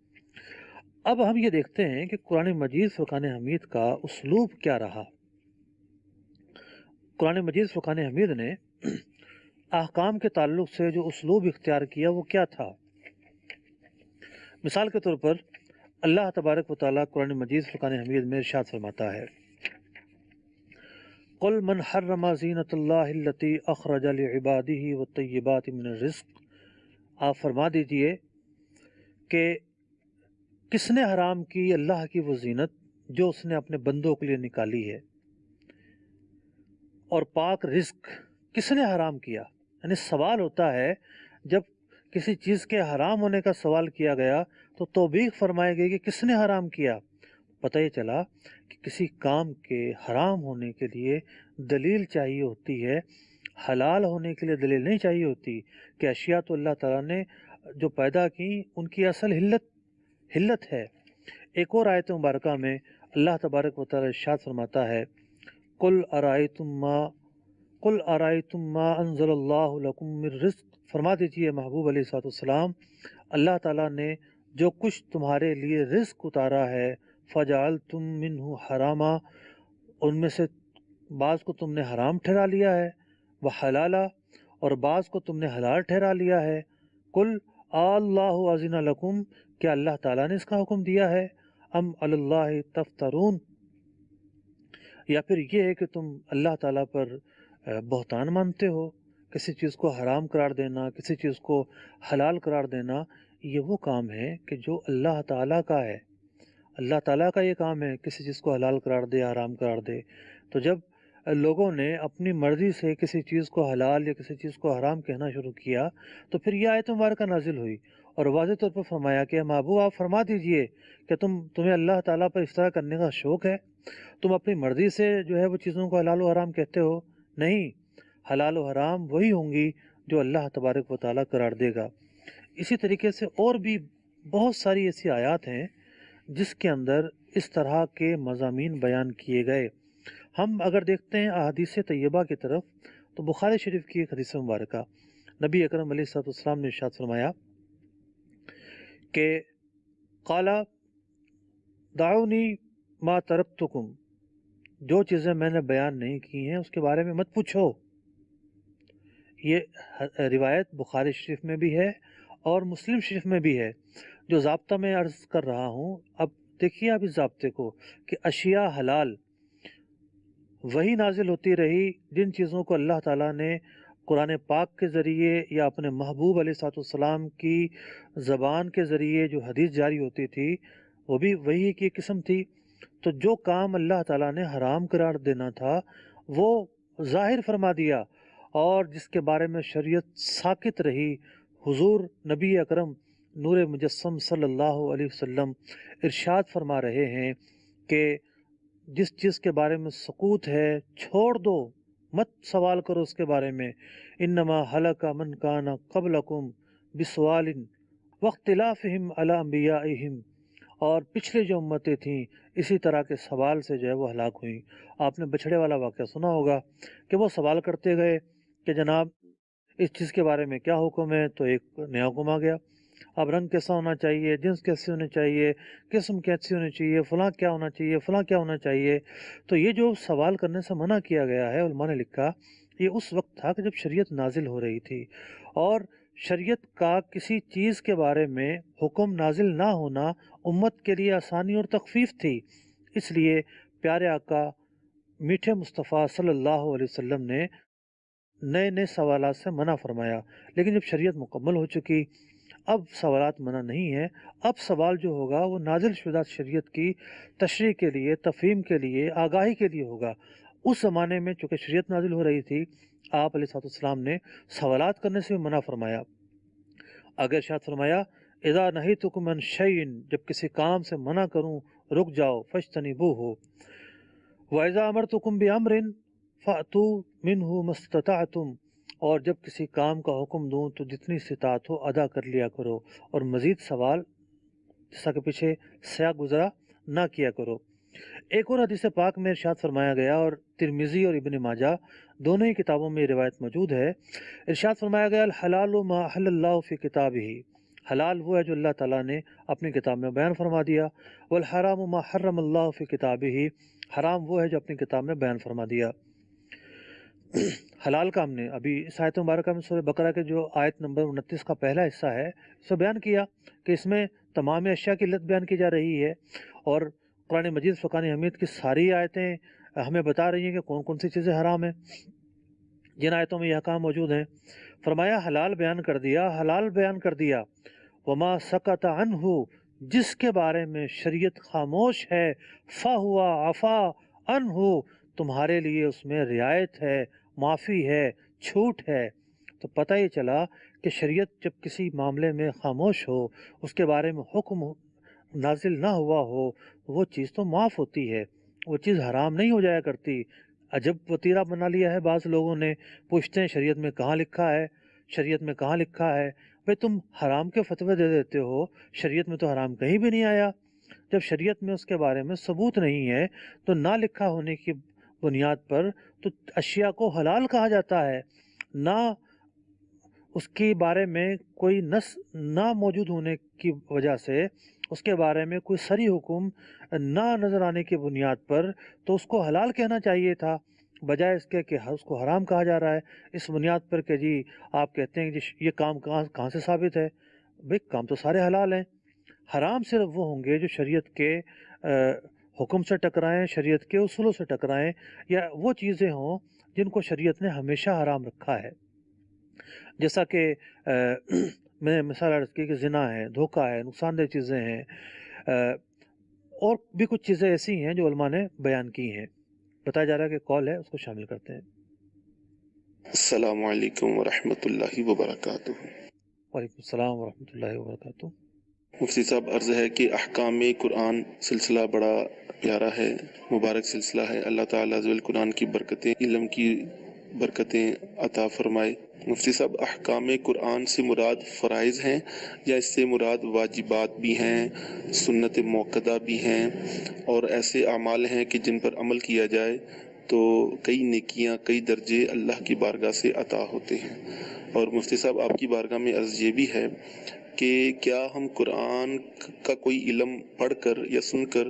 اب ہم یہ دیکھتے ہیں کہ قرآن مجید فرقان حمید کا اسلوب کیا رہا۔ قرآن مجید فرقان حمید نے احکام کے تعلق سے جو اسلوب اختیار کیا وہ کیا تھا؟ مثال کے طور پر اللہ تبارک و تعالیٰ قرآن مجید فرقان حمید میں ارشاد فرماتا ہے، قل من حرم زینۃ اللہ التی اخرج لعبادہ والطیبات من الرزق، آپ فرما دیجئے کہ کس نے حرام کی اللہ کی وہ زینت جو اس نے اپنے بندوں کے لیے نکالی ہے، اور پاک رزق کس نے حرام کیا؟ یعنی سوال ہوتا ہے جب کسی چیز کے حرام ہونے کا سوال کیا گیا تو توبیخ فرمائے گئی کہ کس نے حرام کیا۔ پتہ یہ چلا کہ کسی کام کے حرام ہونے کے لیے دلیل چاہیے ہوتی ہے، حلال ہونے کے لیے دلیل نہیں چاہیے ہوتی، کہ اشیاء تو اللہ تعالیٰ نے جو پیدا کی ان کی اصل حلت ہے۔ ایک اور آیت مبارکہ میں اللہ تبارک و تعالیٰ ارشاد فرماتا ہے، قل ارائیتم ما انزل اللہ لکم من رزق، فرما دیجئے محبوب علیہ الصلوۃ والسلام، اللہ تعالیٰ نے جو کچھ تمہارے لیے رزق اتارا ہے، فجعلتم منہ حراما، ان میں سے بعض کو تم نے حرام ٹھہرا لیا ہے، وحلالا، اور بعض کو تم نے حلال ٹھہرا لیا ہے، قل اللہ اذن لکم، کیا اللہ تعالیٰ نے اس کا حکم دیا ہے، ام علی اللہ تفترون، یا پھر یہ ہے کہ تم اللہ تعالیٰ پر بہتان مانتے ہو۔ کسی چیز کو حرام قرار دینا، کسی چیز کو حلال قرار دینا، یہ وہ کام ہے کہ جو اللہ تعالیٰ کا ہے، اللہ تعالیٰ کا یہ کام ہے کسی چیز کو حلال قرار دے، حرام قرار دے۔ تو جب لوگوں نے اپنی مرضی سے کسی چیز کو حلال یا کسی چیز کو حرام کہنا شروع کیا تو پھر یہ آیت مبارکہ نازل ہوئی اور واضح طور پر فرمایا کہ محبوب آپ فرما دیجئے کہ تمہیں اللہ تعالیٰ پر اس طرح کرنے کا شوق ہے، تم اپنی مرضی سے جو ہے وہ چیزوں کو حلال و حرام کہتے ہو؟ نہیں، حلال و حرام وہی ہوں گی جو اللہ تبارک و تعالیٰ قرار دے گا۔ اسی طریقے سے اور بھی بہت ساری ایسی آیات ہیں جس کے اندر اس طرح کے مضامین بیان کیے گئے۔ ہم اگر دیکھتے ہیں احادیث طیبہ کی طرف تو بخاری شریف کی ایک حدیث مبارکہ، نبی اکرم علیہ الصلوۃ والسلام نے ارشاد فرمایا کہ قال دعونی ما ترکتکم، جو چیزیں میں نے بیان نہیں کی ہیں اس کے بارے میں مت پوچھو۔ یہ روایت بخاری شریف میں بھی ہے اور مسلم شریف میں بھی ہے۔ جو ضابطہ میں عرض کر رہا ہوں، اب دیکھیے آپ اس ضابطے کو کہ اشیاء حلال وہی نازل ہوتی رہی جن چیزوں کو اللہ تعالیٰ نے قرآن پاک کے ذریعے یا اپنے محبوب علیہ الصلوۃ والسلام کی زبان کے ذریعے جو حدیث جاری ہوتی تھی وہ بھی وہی کی قسم تھی۔ تو جو کام اللہ تعالیٰ نے حرام قرار دینا تھا وہ ظاہر فرما دیا، اور جس کے بارے میں شریعت ساکت رہی، حضور نبی اکرم نور مجسم صلی اللہ علیہ وسلم ارشاد فرما رہے ہیں کہ جس چیز کے بارے میں سکوت ہے چھوڑ دو، مت سوال کرو اس کے بارے میں۔ انما ہلک من کان قبلکم بسوال واختلافہم علی انبیائہم، اور پچھلے جو امتیں تھیں اسی طرح کے سوال سے جو ہے وہ ہلاک ہوئیں۔ آپ نے بچھڑے والا واقعہ سنا ہوگا کہ وہ سوال کرتے گئے کہ جناب اس چیز کے بارے میں کیا حکم ہے، تو ایک نیا حکم آ گیا، اب رنگ کیسا ہونا چاہیے، جنس کیسی ہونی چاہیے، قسم کیسی ہونی چاہیے، فلاں کیا ہونا چاہیے، فلاں کیا ہونا چاہیے۔ تو یہ جو سوال کرنے سے منع کیا گیا ہے، علماء نے لکھا یہ اس وقت تھا کہ جب شریعت نازل ہو رہی تھی، اور شریعت کا کسی چیز کے بارے میں حکم نازل نہ ہونا امت کے لیے آسانی اور تخفیف تھی۔ اس لیے پیارے آقا میٹھے مصطفیٰ صلی اللہ علیہ وسلم نے نئے نئے سوالات سے منع فرمایا۔ لیکن جب شریعت مکمل ہو چکی، اب سوالات منع نہیں ہیں، اب سوال جو ہوگا وہ نازل شدہ شریعت کی تشریح کے لیے، تفہیم کے لیے، آگاہی کے لیے ہوگا۔ اس زمانے میں چونکہ شریعت نازل ہو رہی تھی، آپ علیہ السلام نے سوالات کرنے سے بھی منع فرمایا۔ اگر ارشاد فرمایا اذا نہیتکم عن شیء، جب کسی کام سے منع کروں رک جاؤ، فاجتنبوہ، وَإِذَا أَمَرْتُكُمْ بِأَمْرٍ فَأْتُوا مِنْهُ مَا اسْتَطَعْتُمْ، اور جب کسی کام کا حکم دوں تو جتنی استطاعت ہو ادا کر لیا کرو، اور مزید سوال جیسا کہ پیچھے سیاق گزرا نہ کیا کرو۔ ایک اور حدیث پاک میں ارشاد فرمایا گیا، اور ترمذی اور ابن ماجہ دونوں ہی کتابوں میں یہ روایت موجود ہے، ارشاد فرمایا گیا الحلال ما احل اللہ فی کتابہ، حلال وہ ہے جو اللہ تعالیٰ نے اپنی کتاب میں بیان فرما دیا، والحرام ما حرم اللہ فی کتابہ، حرام وہ ہے جو اپنی کتاب میں بیان فرما دیا۔ حلال کا ہم نے ابھی اس آیت مبارکہ میں سورہ بقرہ کے جو آیت نمبر 29 کا پہلا حصہ ہے اس میں بیان کیا کہ اس میں تمام اشیاء کی علت بیان کی جا رہی ہے، اور قرآن مجید فقان حمید کی ساری آیتیں ہمیں بتا رہی ہیں کہ کون کون سی چیزیں حرام ہیں، جن آیتوں میں یہ احکام موجود ہیں۔ فرمایا حلال بیان کر دیا، حلال بیان کر دیا، وما سکت عنہ، جس کے بارے میں شریعت خاموش ہے، فہو عفا عنہ، تمہارے لیے اس میں رعایت ہے، معافی ہے، چھوٹ ہے۔ تو پتہ یہ چلا کہ شریعت جب کسی معاملے میں خاموش ہو، اس کے بارے میں حکم نازل نہ ہوا ہو، وہ چیز تو معاف ہوتی ہے، وہ چیز حرام نہیں ہو جایا کرتی۔ عجب وطیرہ بنا لیا ہے بعض لوگوں نے، پوچھتے ہیں شریعت میں کہاں لکھا ہے، شریعت میں کہاں لکھا ہے؟ بھئی تم حرام کے فتوے دے دیتے ہو، شریعت میں تو حرام کہیں بھی نہیں آیا۔ جب شریعت میں اس کے بارے میں ثبوت نہیں ہے تو نہ لکھا ہونے کی بنیاد پر تو اشیاء کو حلال کہا جاتا ہے، نہ اس کے بارے میں کوئی نص نہ موجود ہونے کی وجہ سے، اس کے بارے میں کوئی صریح حکم نہ نظر آنے کی بنیاد پر تو اس کو حلال کہنا چاہیے تھا، بجائے اس کے کہ اس کو حرام کہا جا رہا ہے، اس بنیاد پر کہ جی آپ کہتے ہیں کہ یہ کام کہاں سے ثابت ہے؟ بھئی کام تو سارے حلال ہیں، حرام صرف وہ ہوں گے جو شریعت کے حکم سے ٹکرائیں، شریعت کے اصولوں سے ٹکرائیں، یا وہ چیزیں ہوں جن کو شریعت نے ہمیشہ حرام رکھا ہے۔ جیسا کہ میں نے مثال عرض کی کہ زنا ہے، دھوکہ ہے، نقصان دہ چیزیں ہیں، اور بھی کچھ چیزیں ایسی ہیں جو علماء نے بیان کی ہیں۔ بتایا جا رہا ہے کہ کال ہے، اس کو شامل کرتے ہیں۔ السلام علیکم ورحمۃ اللہ وبرکاتہ۔ وعلیکم السلام ورحمۃ اللہ وبرکاتہ۔ مفتی صاحب، عرض ہے کہ احکام قرآن سلسلہ بڑا پیارا ہے، مبارک سلسلہ ہے۔ اللہ تعالیٰ ذو القرآن کی برکتیں، علم کی برکتیں عطا فرمائے۔ مفتی صاحب، احکام قرآن سے مراد فرائض ہیں یا اس سے مراد واجبات بھی ہیں، سنت موقدہ بھی ہیں، اور ایسے اعمال ہیں کہ جن پر عمل کیا جائے تو کئی نیکیاں، کئی درجے اللہ کی بارگاہ سے عطا ہوتے ہیں؟ اور مفتی صاحب، آپ کی بارگاہ میں عرض یہ بھی ہے کہ کیا ہم قرآن کا کوئی علم پڑھ کر یا سن کر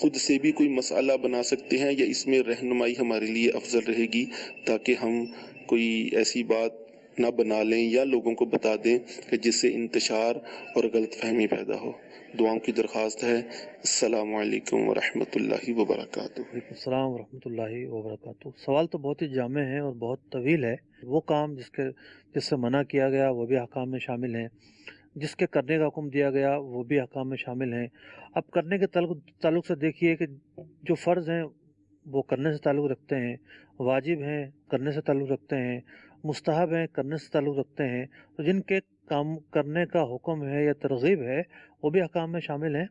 خود سے بھی کوئی مسئلہ بنا سکتے ہیں، یا اس میں رہنمائی ہمارے لیے افضل رہے گی تاکہ ہم کوئی ایسی بات نہ بنا لیں یا لوگوں کو بتا دیں کہ جس سے انتشار اور غلط فہمی پیدا ہو؟ دعاؤں کی درخواست ہے۔ السلام علیکم ورحمۃ اللہ وبرکاتہ۔ وعلیکم السلام ورحمۃ اللہ وبرکاتہ۔ سوال تو بہت ہی جامع ہے اور بہت طویل ہے۔ وہ کام جس سے منع کیا گیا وہ بھی احکام میں شامل ہیں، جس کے کرنے کا حکم دیا گیا وہ بھی احکام میں شامل ہیں۔ اب کرنے کے تعلق سے دیکھیے کہ جو فرض ہیں وہ کرنے سے تعلق رکھتے ہیں، واجب ہیں کرنے سے تعلق رکھتے ہیں، مستحب ہیں کرنے سے تعلق رکھتے ہیں، تو جن کے کام کرنے کا حکم ہے یا ترغیب ہے وہ بھی احکام میں شامل ہیں۔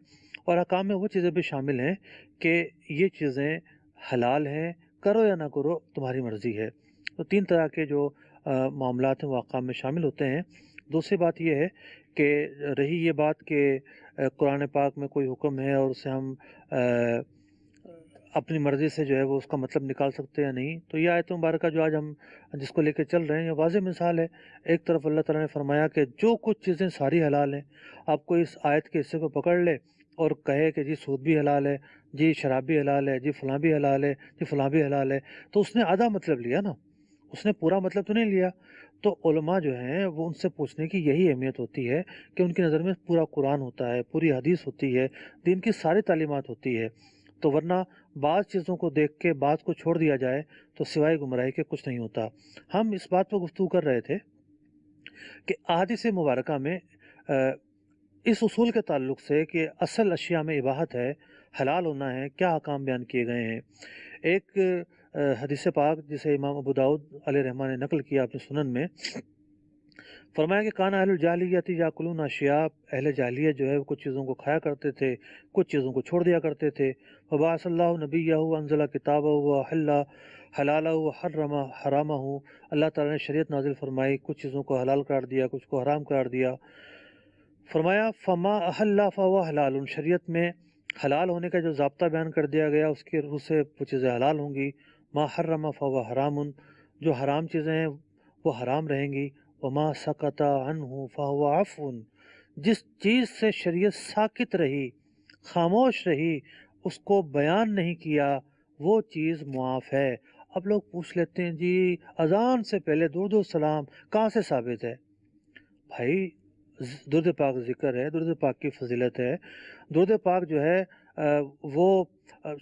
اور احکام میں وہ چیزیں بھی شامل ہیں کہ یہ چیزیں حلال ہیں، کرو یا نہ کرو تمہاری مرضی ہے۔ تو تین طرح کے جو معاملات ہیں وہ احکام میں شامل ہوتے ہیں۔ دوسری بات یہ ہے کہ رہی یہ بات کہ قرآن پاک میں کوئی حکم ہے اور اسے ہم اپنی مرضی سے جو ہے وہ اس کا مطلب نکال سکتے ہیں یا نہیں، تو یہ آیت مبارکہ جو آج ہم جس کو لے کے چل رہے ہیں یہ واضح مثال ہے۔ ایک طرف اللہ تعالیٰ نے فرمایا کہ جو کچھ چیزیں ساری حلال ہیں، آپ کو اس آیت کے حصے کو پکڑ لے اور کہے کہ جی سود بھی حلال ہے، جی شراب بھی حلال ہے، جی فلاں بھی حلال ہے، جی فلاں بھی حلال ہے، تو اس نے آدھا مطلب لیا نا، اس نے پورا مطلب تو نہیں لیا۔ تو علماء جو ہیں وہ ان سے پوچھنے کی یہی اہمیت ہوتی ہے کہ ان کی نظر میں پورا قرآن ہوتا ہے، پوری حدیث ہوتی ہے، دین کی ساری تعلیمات ہوتی ہے، تو ورنہ بعض چیزوں کو دیکھ کے بعض کو چھوڑ دیا جائے تو سوائے گمراہی کے کچھ نہیں ہوتا۔ ہم اس بات پر گفتگو کر رہے تھے کہ احادیث مبارکہ میں اس اصول کے تعلق سے کہ اصل اشیاء میں اباحت ہے، حلال ہونا ہے، کیا احکام بیان کیے گئے ہیں۔ ایک حدیث پاک جسے امام ابو داؤد علیہ رحمہ نے نقل کیا اپنے سنن میں، فرمایا کہ کانا اہل الجاہلیت یاکلون اشیاء، اہل جاہلیت جو ہے وہ کچھ چیزوں کو کھایا کرتے تھے، کچھ چیزوں کو چھوڑ دیا کرتے تھے۔ فبعث اللہ نبیہ انزل کتابہ وحل حلالہ وحرم حرامہ، اللہ تعالیٰ نے شریعت نازل فرمائی، کچھ چیزوں کو حلال قرار دیا، کچھ کو حرام قرار دیا۔ فرمایا فما احل فہو حلال، شریعت میں حلال ہونے کا جو ضابطہ بیان کر دیا گیا اس کے روح سے وہ چیزیں حلال ہوں گی۔ ما حرم فہو حرام، جو حرام چیزیں ہیں وہ حرام رہیں گی۔ وما سکت عنہ فہو عفو، جس چیز سے شریعت ساکت رہی، خاموش رہی، اس کو بیان نہیں کیا، وہ چیز معاف ہے۔ اب لوگ پوچھ لیتے ہیں جی اذان سے پہلے درود و سلام کہاں سے ثابت ہے؟ بھائی درود پاک ذکر ہے، درود پاک کی فضیلت ہے۔ درود پاک جو ہے وہ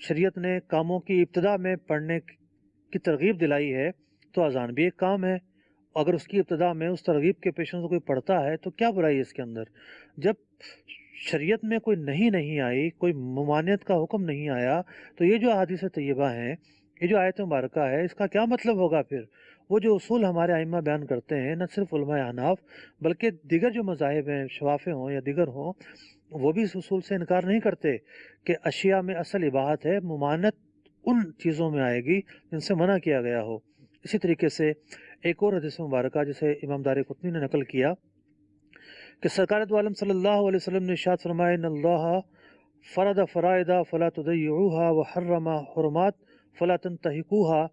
شریعت نے کاموں کی ابتدا میں پڑھنے کی ترغیب دلائی ہے، تو اذان بھی ایک کام ہے۔ اگر اس کی ابتدا میں اس ترغیب کے پیش نظر کوئی پڑھتا ہے تو کیا برائی ہے اس کے اندر؟ جب شریعت میں کوئی نہیں آئی، کوئی ممانعت کا حکم نہیں آیا، تو یہ جو احادیث طیبہ ہیں، یہ جو آیت مبارکہ ہے، اس کا کیا مطلب ہوگا پھر؟ وہ جو اصول ہمارے ائمہ بیان کرتے ہیں، نہ صرف علماء احناف بلکہ دیگر جو مذاہب ہیں، شوافع ہوں یا دیگر ہوں، وہ بھی اس اصول سے انکار نہیں کرتے کہ اشیاء میں اصل اباحت ہے، ممانعت ان چیزوں میں آئے گی جن سے منع کیا گیا ہو۔ اسی طریقے سے ایک اور حدیث مبارکہ جسے امام دارقطنی نے نقل کیا کہ سرکار دو عالم صلی اللہ علیہ وسلم نے ارشاد فرمایا ان اللہ فرض فرائض فلا تضيعوها وحرم حرمات فلا تنتهكوها،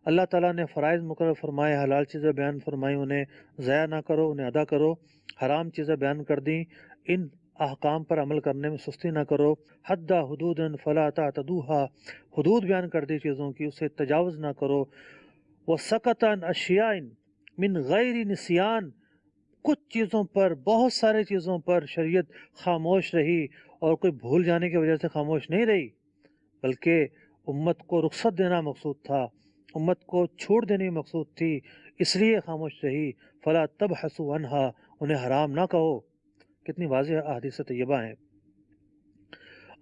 اللہ تعالیٰ نے فرائض مقرر فرمائے، حلال چیزیں بیان فرمائی، انہیں ضائع نہ کرو، انہیں ادا کرو، حرام چیزیں بیان کر دیں، ان احکام پر عمل کرنے میں سستی نہ کرو۔ حد حدود فلا تعتدوها، حدود بیان کر دی چیزوں کی، اسے تجاوز نہ کرو۔ وسکت عن اشیاء من غیر نسیان، کچھ چیزوں پر، بہت سارے چیزوں پر شریعت خاموش رہی، اور کوئی بھول جانے کی وجہ سے خاموش نہیں رہی، بلکہ امت کو رخصت دینا مقصود تھا، امت کو چھوٹ دینی مقصود تھی، اس لیے خاموش رہی۔ فلا تبحثوا عنہا، انہیں حرام نہ کہو۔ کتنی واضح احادیث طیبہ ہیں۔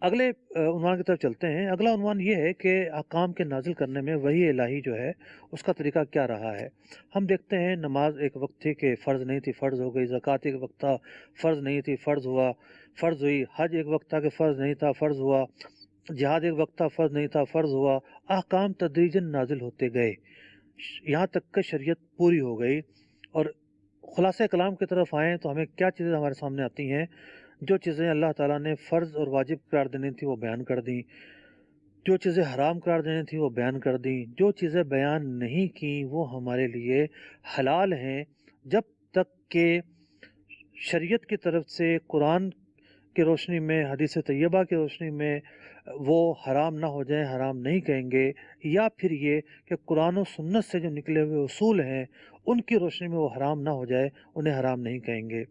اگلے عنوان کی طرف چلتے ہیں۔ اگلا عنوان یہ ہے کہ احکام کے نازل کرنے میں وحی الہی جو ہے اس کا طریقہ کیا رہا ہے۔ ہم دیکھتے ہیں نماز ایک وقت تھی کہ فرض نہیں تھی، فرض ہو گئی، زکوٰۃ ایک وقت تھا فرض نہیں تھی، فرض ہوا، فرض ہوئی، حج ایک وقت تھا کہ فرض نہیں تھا، فرض ہوا، جہاد ایک وقت تھا فرض نہیں تھا، فرض ہوا۔ احکام تدریجاً نازل ہوتے گئے یہاں تک کہ شریعت پوری ہو گئی۔ اور خلاصہ کلام کی طرف آئیں تو ہمیں کیا چیزیں ہمارے سامنے آتی ہیں؟ جو چیزیں اللہ تعالیٰ نے فرض اور واجب قرار دینی تھی وہ بیان کر دیں، جو چیزیں حرام قرار دینی تھی وہ بیان کر دیں، جو چیزیں بیان نہیں کیں وہ ہمارے لیے حلال ہیں جب تک کہ شریعت کی طرف سے قرآن کی روشنی میں، حدیث طیبہ کی روشنی میں وہ حرام نہ ہو جائیں، حرام نہیں کہیں گے، یا پھر یہ کہ قرآن و سنت سے جو نکلے ہوئے اصول ہیں ان کی روشنی میں وہ حرام نہ ہو جائے، انہیں حرام نہیں کہیں گے۔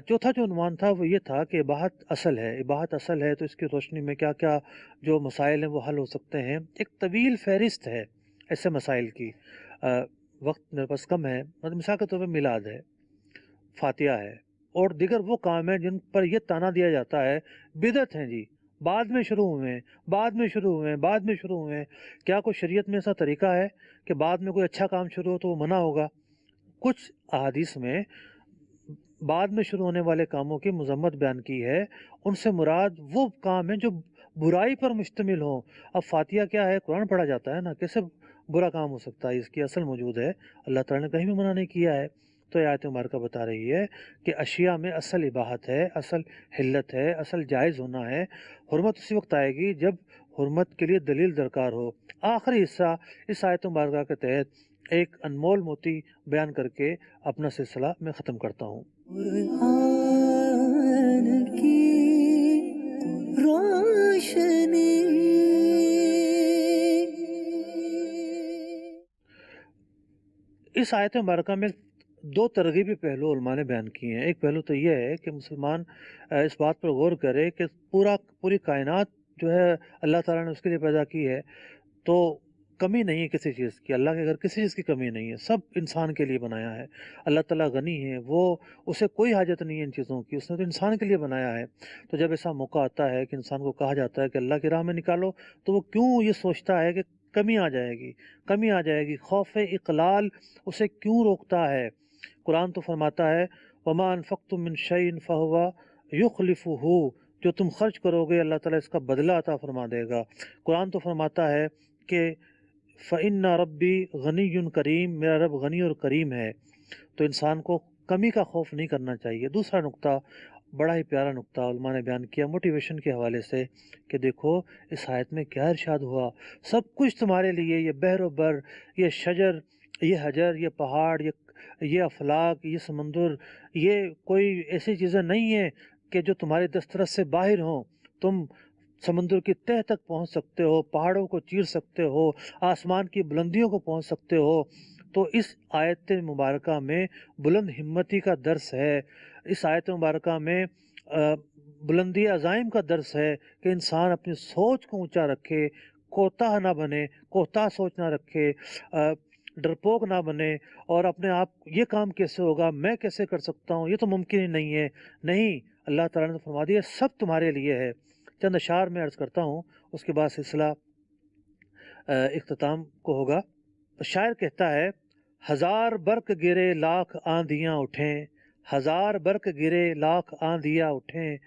چوتھا جو عنوان تھا وہ یہ تھا کہ اباحت اصل ہے، اباحت اصل ہے تو اس کی روشنی میں کیا کیا جو مسائل ہیں وہ حل ہو سکتے ہیں۔ ایک طویل فہرست ہے ایسے مسائل کی، وقت میرے پاس کم ہے، مثال کے طور پہ میلاد ہے، فاتحہ ہے اور دیگر وہ کام ہیں جن پر یہ تانا دیا جاتا ہے بدعت ہیں جی، بعد میں شروع ہوئے ہیں، بعد میں شروع ہوئے ہیں، بعد میں شروع ہوئے ہیں۔ کیا کوئی شریعت میں ایسا طریقہ ہے کہ بعد میں کوئی اچھا کام شروع ہو تو وہ منع ہوگا؟ کچھ احادیث میں بعد میں شروع ہونے والے کاموں کی مذمت بیان کی ہے، ان سے مراد وہ کام ہیں جو برائی پر مشتمل ہوں۔ اب فاتحہ کیا ہے؟ قرآن پڑھا جاتا ہے نا، کیسے برا کام ہو سکتا ہے؟ اس کی اصل موجود ہے، اللہ تعالیٰ نے کہیں بھی منع نہیں کیا ہے۔ تو یہ آیت مبارکہ بتا رہی ہے کہ اشیاء میں اصل اباحت ہے، اصل حلت ہے، اصل جائز ہونا ہے۔ حرمت اسی وقت آئے گی جب حرمت کے لیے دلیل درکار ہو۔ آخری حصہ اس آیت مبارکہ کے تحت ایک انمول موتی بیان کر کے اپنا سلسلہ میں ختم کرتا ہوں۔ قرآن کی روشنی اس آیت مبارکہ میں دو ترغیبی پہلو علماء نے بیان کیے ہیں۔ ایک پہلو تو یہ ہے کہ مسلمان اس بات پر غور کرے کہ پوری کائنات جو ہے اللہ تعالیٰ نے اس کے لیے پیدا کی ہے، تو کمی نہیں ہے کسی چیز کی، اللہ کے گھر کسی چیز کی کمی نہیں ہے، سب انسان کے لیے بنایا ہے۔ اللہ تعالیٰ غنی ہے، وہ اسے کوئی حاجت نہیں ہے ان چیزوں کی، اس نے تو انسان کے لیے بنایا ہے۔ تو جب ایسا موقع آتا ہے کہ انسان کو کہا جاتا ہے کہ اللہ کی راہ میں نکالو، تو وہ کیوں یہ سوچتا ہے کہ کمی آ جائے گی، کمی آ جائے گی؟ خوف اقلال اسے کیوں روکتا ہے؟ قرآن تو فرماتا ہے وَمَا أَنفَقْتُم مِّن شَيْءٍ فَهُوَ يُخْلِفُهُ، جو تم خرچ کرو گے اللہ تعالیٰ اس کا بدلہ عطا فرما دے گا۔ قرآن تو فرماتا ہے کہ فَإِنَّ رَبِّي غَنِيٌّ کریم، میرا رب غنی اور کریم ہے۔ تو انسان کو کمی کا خوف نہیں کرنا چاہیے۔ دوسرا نقطہ، بڑا ہی پیارا نقطہ علماء نے بیان کیا موٹیویشن کے حوالے سے کہ دیکھو اس آیت میں کیا ارشاد ہوا، سب کچھ تمہارے لیے، یہ بحر و بر، یہ شجر، یہ حجر، یہ پہاڑ، یہ افلاک، یہ سمندر، یہ کوئی ایسی چیزیں نہیں ہیں کہ جو تمہاری دسترس سے باہر ہوں۔ تم سمندر کی تہہ تک پہنچ سکتے ہو، پہاڑوں کو چیر سکتے ہو، آسمان کی بلندیوں کو پہنچ سکتے ہو۔ تو اس آیت مبارکہ میں بلند ہمتی کا درس ہے، اس آیت مبارکہ میں بلندی عزائم کا درس ہے کہ انسان اپنی سوچ کو اونچا رکھے، کوتاہ نہ بنے، کوتاہ سوچ نہ رکھے، ڈرپوک نہ بنے، اور اپنے آپ یہ کام کیسے ہوگا، میں کیسے کر سکتا ہوں، یہ تو ممکن ہی نہیں ہے۔ نہیں، اللہ تعالیٰ نے فرما دیا سب تمہارے لیے ہے۔ چند اشعار میں عرض کرتا ہوں، اس کے بعد سلسلہ اختتام کو ہوگا۔ شاعر کہتا ہے ہزار برق گرے لاکھ آندھیاں اٹھیں، ہزار برق گرے لاکھ آندھیاں اٹھیں،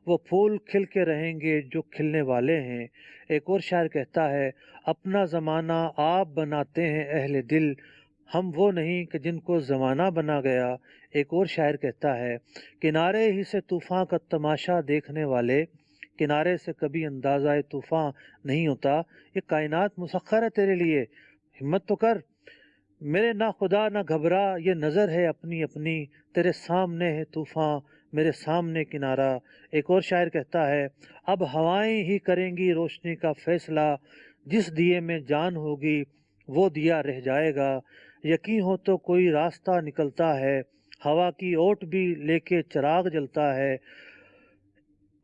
وہ پھول کھل کے رہیں گے جو کھلنے والے ہیں۔ ایک اور شاعر کہتا ہے اپنا زمانہ آپ بناتے ہیں اہل دل، ہم وہ نہیں کہ جن کو زمانہ بنا گیا۔ ایک اور شاعر کہتا ہے کنارے ہی سے طوفان کا تماشا دیکھنے والے، کنارے سے کبھی اندازہ طوفان نہیں ہوتا۔ یہ کائنات مسخر ہے تیرے لیے، ہمت تو کر، میرے نہ خدا نہ گھبرا، یہ نظر ہے اپنی اپنی، تیرے سامنے ہے طوفان میرے سامنے کنارہ۔ ایک اور شاعر کہتا ہے اب ہوائیں ہی کریں گی روشنی کا فیصلہ، جس دیے میں جان ہوگی وہ دیا رہ جائے گا، یقین ہو تو کوئی راستہ نکلتا ہے، ہوا کی اوٹ بھی لے کے چراغ جلتا ہے۔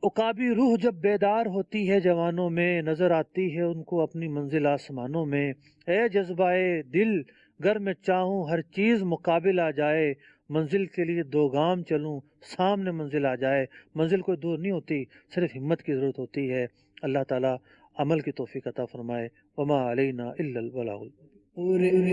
عقابی روح جب بیدار ہوتی ہے جوانوں میں، نظر آتی ہے ان کو اپنی منزل آسمانوں میں۔ اے جذبہ دل گر میں چاہوں ہر چیز مقابل آ جائے، منزل کے لیے 2 گام چلوں سامنے منزل آ جائے۔ منزل کوئی دور نہیں ہوتی، صرف ہمت کی ضرورت ہوتی ہے۔ اللہ تعالیٰ عمل کی توفیق عطا فرمائے۔ وما علینا الا البلاغ۔ قرآن